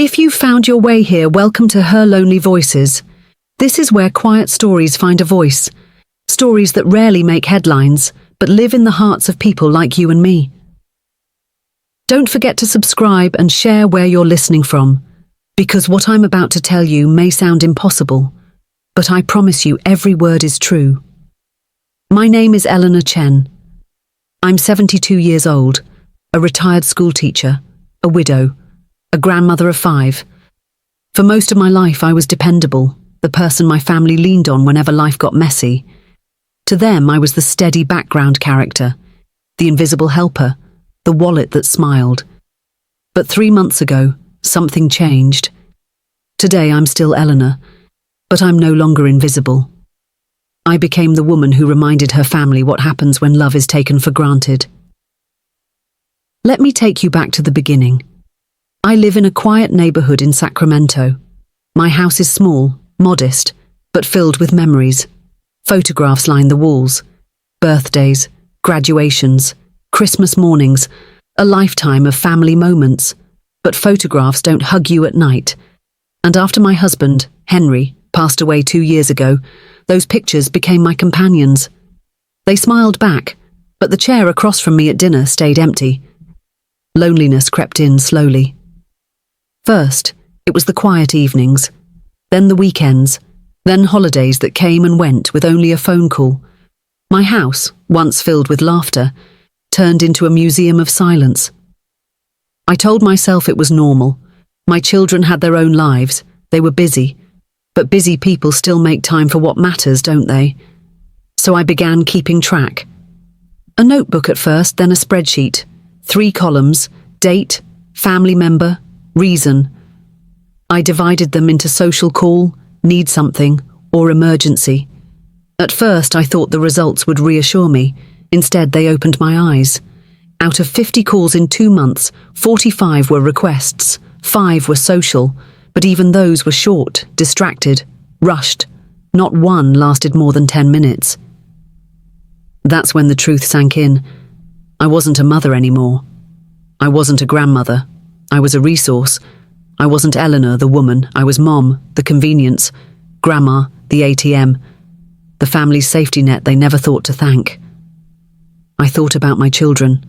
If you've found your way here, welcome to Her Lonely Voices. This is where quiet stories find a voice. Stories that rarely make headlines, but live in the hearts of people like you and me. Don't forget to subscribe and share where you're listening from, because what I'm about to tell you may sound impossible, but I promise you every word is true. My name is Eleanor Chen. I'm 72 years old, a retired schoolteacher, a widow, a grandmother of 5. For most of my life I was dependable, the person my family leaned on whenever life got messy. To them I was the steady background character, the invisible helper, the wallet that smiled. But 3 months ago, something changed. Today I'm still Eleanor, but I'm no longer invisible. I became the woman who reminded her family what happens when love is taken for granted. Let me take you back to the beginning. I live in a quiet neighborhood in Sacramento. My house is small, modest, but filled with memories. Photographs line the walls. Birthdays, graduations, Christmas mornings, a lifetime of family moments. But photographs don't hug you at night. And after my husband, Henry, passed away 2 years ago, those pictures became my companions. They smiled back, but the chair across from me at dinner stayed empty. Loneliness crept in slowly. First, it was the quiet evenings, then the weekends, then holidays that came and went with only a phone call. My house, once filled with laughter, turned into a museum of silence. I told myself it was normal. My children had their own lives, they were busy, but busy people still make time for what matters, don't they? So I began keeping track. A notebook at first, then a spreadsheet. 3 columns, date, family member, reason. I divided them into social call, need something, or emergency. At first I thought the results would reassure me. Instead they opened my eyes. Out of 50 calls in 2 months, 45 were requests, 5 were social, but even those were short, distracted, rushed. Not one lasted more than 10 minutes. That's when the truth sank in. I wasn't a mother anymore. I wasn't a grandmother. I was a resource. I wasn't Eleanor, the woman. I was Mom, the convenience, Grandma, the ATM, the family's safety net they never thought to thank. I thought about my children.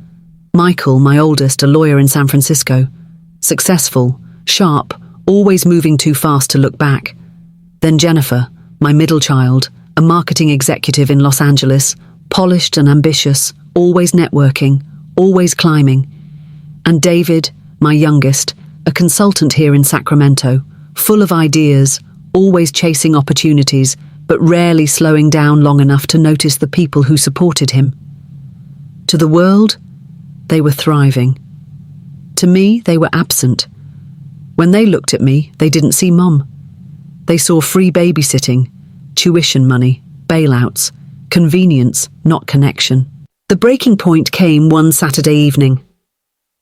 Michael, my oldest, a lawyer in San Francisco. Successful, sharp, always moving too fast to look back. Then Jennifer, my middle child, a marketing executive in Los Angeles, polished and ambitious, always networking, always climbing. And David, my youngest, a consultant here in Sacramento, full of ideas, always chasing opportunities, but rarely slowing down long enough to notice the people who supported him. To the world, they were thriving. To me, they were absent. When they looked at me, they didn't see Mom. They saw free babysitting, tuition money, bailouts, convenience, not connection. The breaking point came one Saturday evening.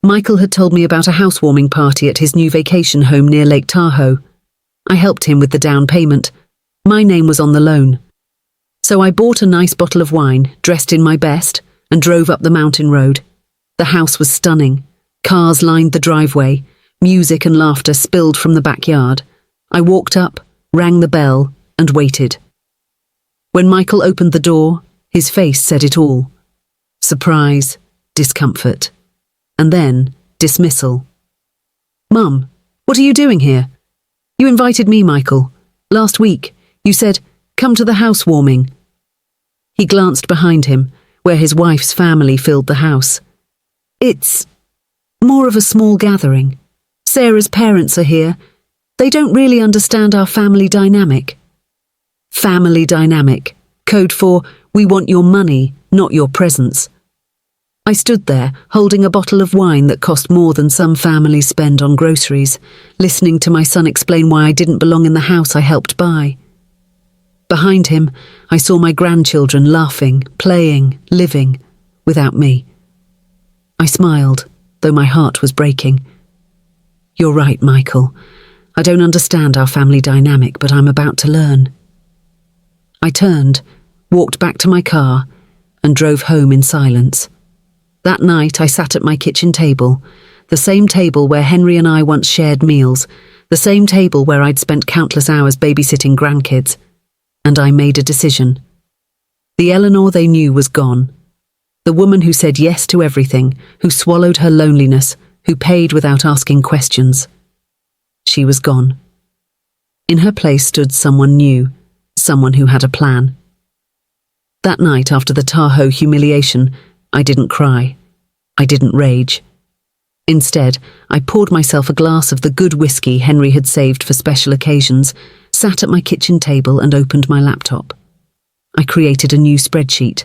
Michael had told me about a housewarming party at his new vacation home near Lake Tahoe. I helped him with the down payment. My name was on the loan. So I bought a nice bottle of wine, dressed in my best, and drove up the mountain road. The house was stunning. Cars lined the driveway. Music and laughter spilled from the backyard. I walked up, rang the bell, and waited. When Michael opened the door, his face said it all. Surprise, discomfort, and then dismissal. Mum, what are you doing here? You invited me, Michael. Last week, you said, come to the housewarming. He glanced behind him, where his wife's family filled the house. It's more of a small gathering. Sarah's parents are here. They don't really understand our family dynamic. Family dynamic, code for, we want your money, not your presence. I stood there, holding a bottle of wine that cost more than some families spend on groceries, listening to my son explain why I didn't belong in the house I helped buy. Behind him, I saw my grandchildren laughing, playing, living, without me. I smiled, though my heart was breaking. You're right, Michael. I don't understand our family dynamic, but I'm about to learn. I turned, walked back to my car, and drove home in silence. That night I sat at my kitchen table, the same table where Henry and I once shared meals, the same table where I'd spent countless hours babysitting grandkids. And I made a decision. The Eleanor they knew was gone. The woman who said yes to everything, who swallowed her loneliness, who paid without asking questions. She was gone. In her place stood someone new, someone who had a plan. That night after the Tahoe humiliation, I didn't cry. I didn't rage. Instead, I poured myself a glass of the good whiskey Henry had saved for special occasions, sat at my kitchen table and opened my laptop. I created a new spreadsheet.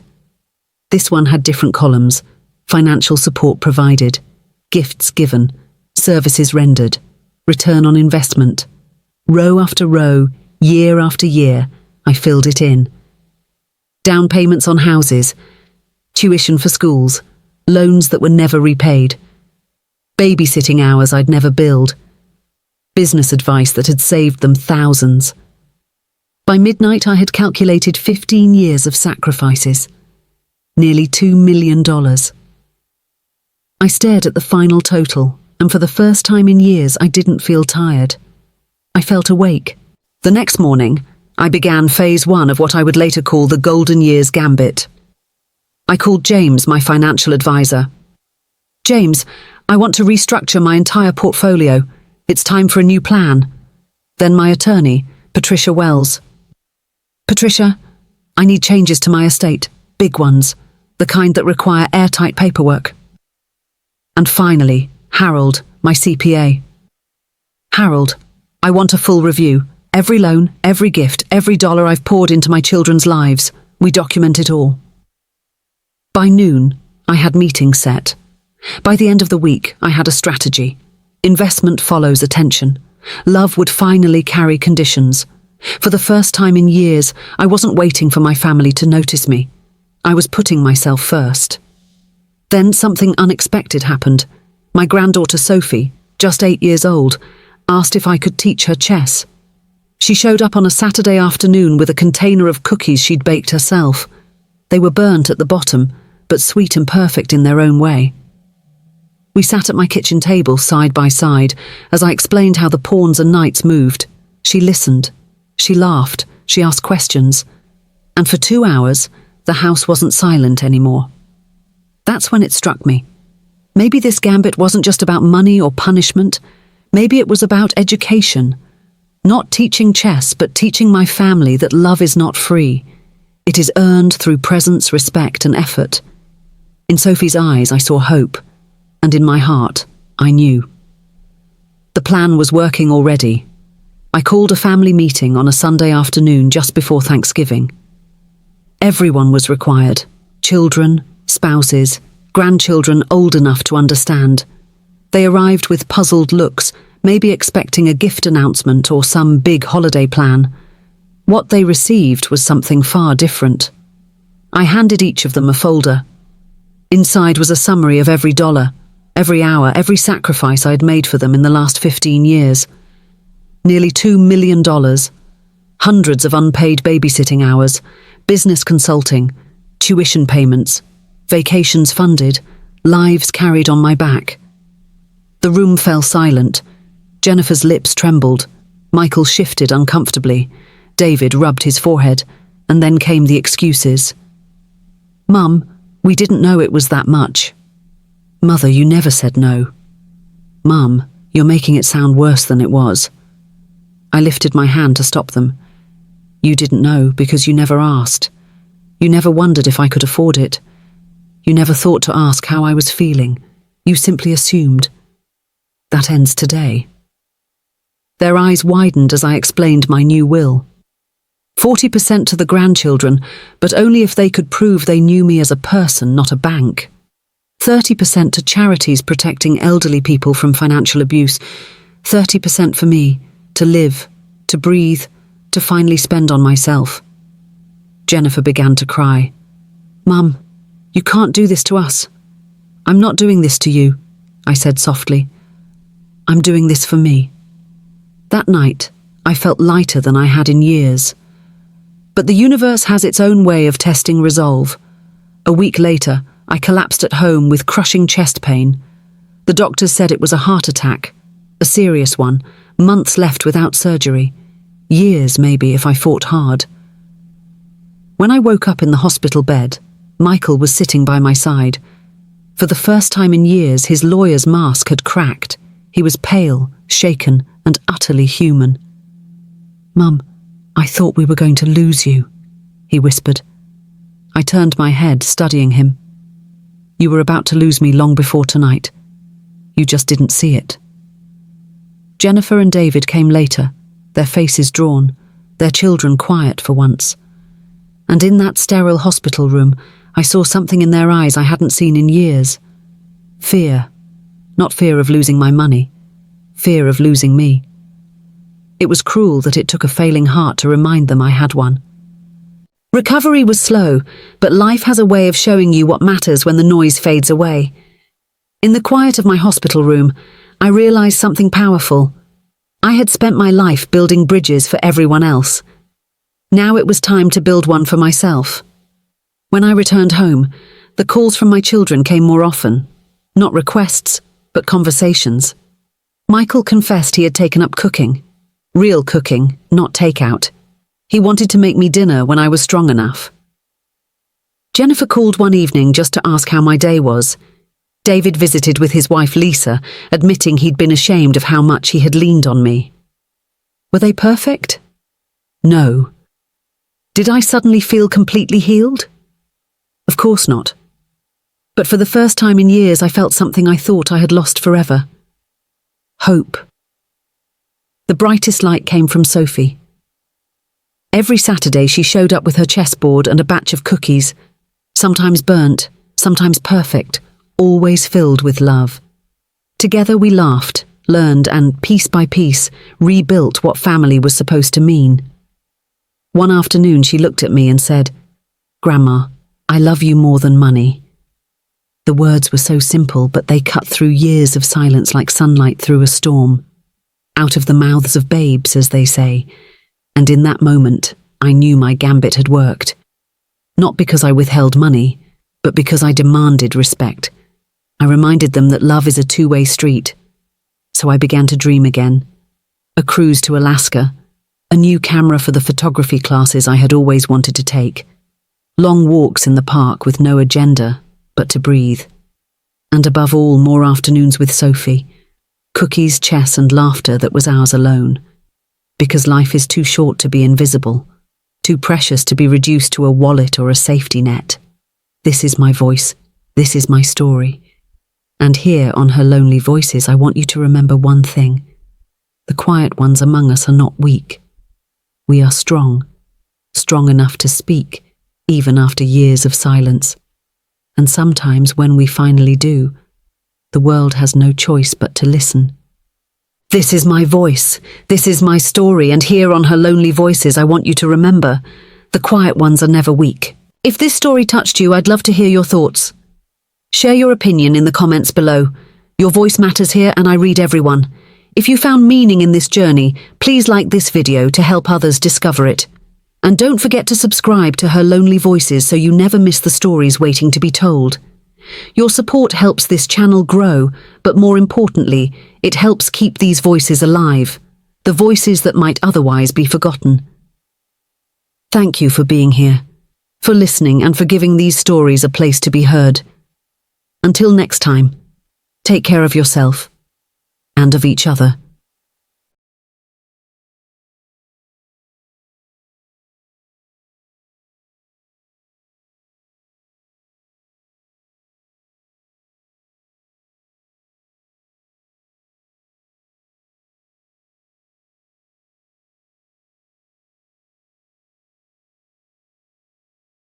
This one had different columns: financial support provided, gifts given, services rendered, return on investment. Row after row, year after year, I filled it in. Down payments on houses, tuition for schools, loans that were never repaid, babysitting hours I'd never billed, business advice that had saved them thousands. By midnight I had calculated 15 years of sacrifices, nearly $2 million. I stared at the final total, and for the first time in years I didn't feel tired. I felt awake. The next morning, I began phase 1 of what I would later call the Golden Years Gambit. I called James, my financial advisor. James, I want to restructure my entire portfolio. It's time for a new plan. Then my attorney, Patricia Wells. Patricia, I need changes to my estate, big ones, the kind that require airtight paperwork. And finally, Harold, my CPA. Harold, I want a full review. Every loan, every gift, every dollar I've poured into my children's lives. We document it all. By noon, I had meetings set. By the end of the week, I had a strategy. Investment follows attention. Love would finally carry conditions. For the first time in years, I wasn't waiting for my family to notice me. I was putting myself first. Then something unexpected happened. My granddaughter Sophie, just 8 years old, asked if I could teach her chess. She showed up on a Saturday afternoon with a container of cookies she'd baked herself. They were burnt at the bottom, but sweet and perfect in their own way. We sat at my kitchen table side by side as I explained how the pawns and knights moved. She listened. She laughed. She asked questions. And for 2 hours, the house wasn't silent anymore. That's when it struck me. Maybe this gambit wasn't just about money or punishment. Maybe it was about education. Not teaching chess, but teaching my family that love is not free. It is earned through presence, respect, and effort. In Sophie's eyes, I saw hope. And in my heart, I knew. The plan was working already. I called a family meeting on a Sunday afternoon just before Thanksgiving. Everyone was required: children, spouses, grandchildren old enough to understand. They arrived with puzzled looks, maybe expecting a gift announcement or some big holiday plan. What they received was something far different. I handed each of them a folder. Inside was a summary of every dollar, every hour, every sacrifice I'd made for them in the last 15 years. Nearly $2 million, hundreds of unpaid babysitting hours, business consulting, tuition payments, vacations funded, lives carried on my back. The room fell silent. Jennifer's lips trembled. Michael shifted uncomfortably. David rubbed his forehead, and then came the excuses. "Mum, we didn't know it was that much." "Mother, you never said no." "Mum, you're making it sound worse than it was." I lifted my hand to stop them. "You didn't know because you never asked. You never wondered if I could afford it. You never thought to ask how I was feeling. You simply assumed. That ends today." Their eyes widened as I explained my new will. 40% to the grandchildren, but only if they could prove they knew me as a person, not a bank. 30% to charities protecting elderly people from financial abuse. 30% for me, to live, to breathe, to finally spend on myself. Jennifer began to cry. "Mum, you can't do this to us." "I'm not doing this to you," I said softly. "I'm doing this for me." That night, I felt lighter than I had in years. But the universe has its own way of testing resolve. A week later, I collapsed at home with crushing chest pain. The doctors said it was a heart attack, a serious one, months left without surgery. Years, maybe, if I fought hard. When I woke up in the hospital bed, Michael was sitting by my side. For the first time in years, his lawyer's mask had cracked. He was pale, shaken, and utterly human. "Mum, I thought we were going to lose you," he whispered. I turned my head, studying him. "You were about to lose me long before tonight. You just didn't see it." Jennifer and David came later, their faces drawn, their children quiet for once. And in that sterile hospital room, I saw something in their eyes I hadn't seen in years. Fear. Not fear of losing my money. Fear of losing me. It was cruel that it took a failing heart to remind them I had one. Recovery was slow, but life has a way of showing you what matters when the noise fades away. In the quiet of my hospital room, I realized something powerful. I had spent my life building bridges for everyone else. Now it was time to build one for myself. When I returned home, the calls from my children came more often. Not requests, but conversations. Michael confessed he had taken up cooking. Real cooking, not takeout. He wanted to make me dinner when I was strong enough. Jennifer called one evening just to ask how my day was. David visited with his wife Lisa, admitting he'd been ashamed of how much he had leaned on me. Were they perfect? No. Did I suddenly feel completely healed? Of course not. But for the first time in years, I felt something I thought I had lost forever. Hope. The brightest light came from Sophie. Every Saturday she showed up with her chessboard and a batch of cookies, sometimes burnt, sometimes perfect, always filled with love. Together we laughed, learned, and piece by piece rebuilt what family was supposed to mean. One afternoon she looked at me and said, "Grandma, I love you more than money." The words were so simple, but they cut through years of silence like sunlight through a storm. Out of the mouths of babes, as they say. And in that moment, I knew my gambit had worked. Not because I withheld money, but because I demanded respect. I reminded them that love is a two-way street. So I began to dream again. A cruise to Alaska, a new camera for the photography classes I had always wanted to take, long walks in the park with no agenda, but to breathe. And above all, more afternoons with Sophie, cookies, chess, and laughter that was ours alone. Because life is too short to be invisible, too precious to be reduced to a wallet or a safety net. This is my voice, this is my story. And here on Her Lonely Voices, I want you to remember one thing. The quiet ones among us are not weak. We are strong, strong enough to speak, even after years of silence. And sometimes when we finally do, the world has no choice but to listen. This is my voice, this is my story, and here on Her Lonely Voices I want you to remember, the quiet ones are never weak. If this story touched you, I'd love to hear your thoughts. Share your opinion in the comments below. Your voice matters here and I read everyone. If you found meaning in this journey, please like this video to help others discover it. And don't forget to subscribe to Her Lonely Voices so you never miss the stories waiting to be told. Your support helps this channel grow, but more importantly, it helps keep these voices alive, the voices that might otherwise be forgotten. Thank you for being here, for listening and for giving these stories a place to be heard. Until next time, take care of yourself and of each other.